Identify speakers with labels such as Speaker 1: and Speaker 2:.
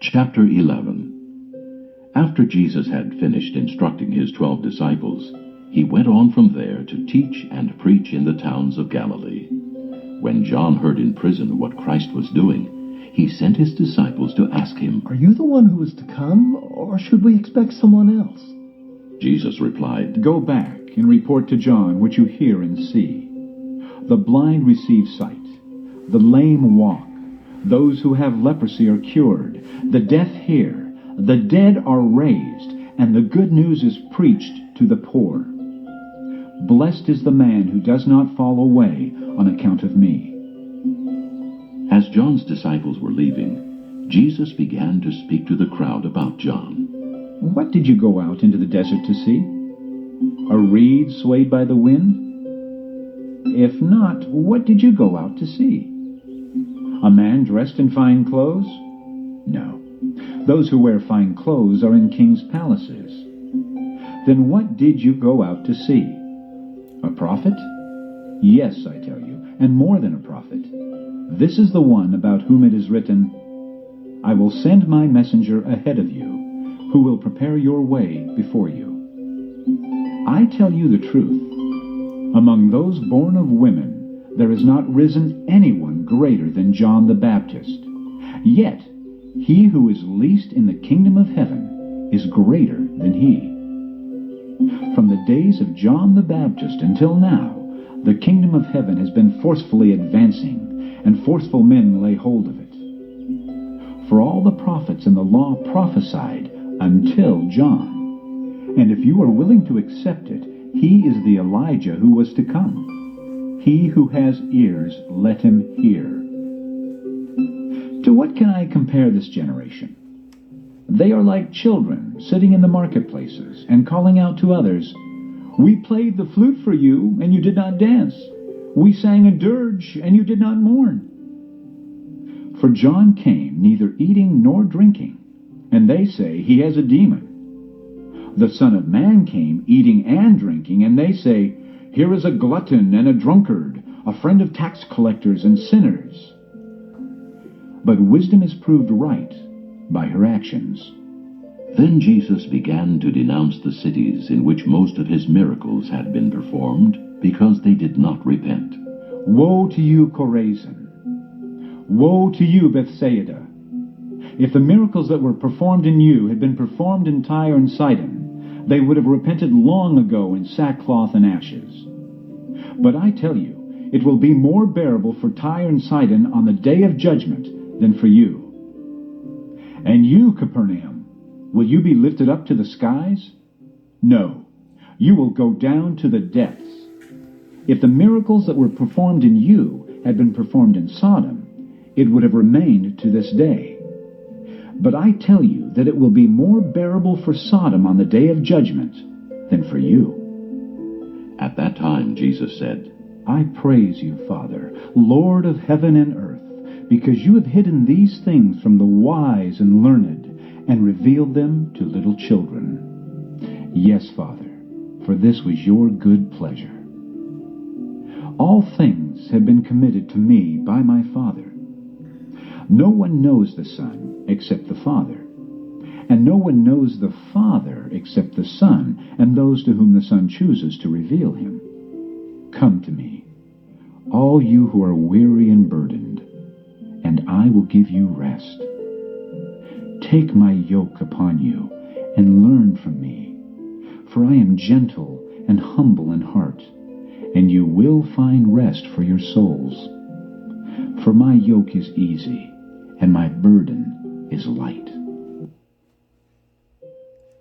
Speaker 1: Chapter 11. After Jesus had finished instructing his 12 disciples, he went on from there to teach and preach in the towns of Galilee. When John heard in prison what Christ was doing, he sent his disciples to ask him,
Speaker 2: "Are you the one who is to come, or should we expect someone else?"
Speaker 1: Jesus replied,
Speaker 3: "Go back and report to John what you hear and see. The blind receive sight, the lame walk, those who have leprosy are cured, the deaf hear, the dead are raised, and the good news is preached to the poor. Blessed is the man who does not fall away on account of me."
Speaker 1: As John's disciples were leaving, Jesus began to speak to the crowd about John.
Speaker 3: "What did you go out into the desert to see? A reed swayed by the wind? If not, what did you go out to see? A man dressed in fine clothes? No. Those who wear fine clothes are in kings' palaces. Then what did you go out to see? A prophet? Yes, I tell you, and more than a prophet. This is the one about whom it is written, 'I will send my messenger ahead of you, who will prepare your way before you.' I tell you the truth. Among those born of women, there has not risen anyone greater than John the Baptist. Yet, he who is least in the kingdom of heaven is greater than he. From the days of John the Baptist until now, the kingdom of heaven has been forcefully advancing, and forceful men lay hold of it. For all the prophets and the law prophesied until John. And if you are willing to accept it, he is the Elijah who was to come. He who has ears, let him hear." To what can I compare this generation? They are like children sitting in the marketplaces and calling out to others, "We played the flute for you, and you did not dance. We sang a dirge, and you did not mourn." For John came neither eating nor drinking, and they say he has a demon. The Son of Man came eating and drinking, and they say, "Here is a glutton and a drunkard, a friend of tax collectors and sinners." But wisdom is proved right by her actions.
Speaker 1: Then Jesus began to denounce the cities in which most of his miracles had been performed, because they did not repent.
Speaker 3: "Woe to you, Chorazin! Woe to you, Bethsaida! If the miracles that were performed in you had been performed in Tyre and Sidon, they would have repented long ago in sackcloth and ashes. But I tell you, it will be more bearable for Tyre and Sidon on the day of judgment than for you. And you, Capernaum, will you be lifted up to the skies? No, you will go down to the depths. If the miracles that were performed in you had been performed in Sodom, it would have remained to this day. But I tell you that it will be more bearable for Sodom on the day of judgment than for you."
Speaker 1: At that time Jesus said,
Speaker 3: "I praise you, Father, Lord of heaven and earth, because you have hidden these things from the wise and learned, and revealed them to little children. Yes, Father, for this was your good pleasure. All things have been committed to me by my Father. No one knows the Son except the Father, and no one knows the Father except the Son, and those to whom the Son chooses to reveal him. Come to me, all you who are weary and burdened, and I will give you rest. Take my yoke upon you, and learn from me, for I am gentle and humble in heart, and you will find rest for your souls. For my yoke is easy, and my burden is light."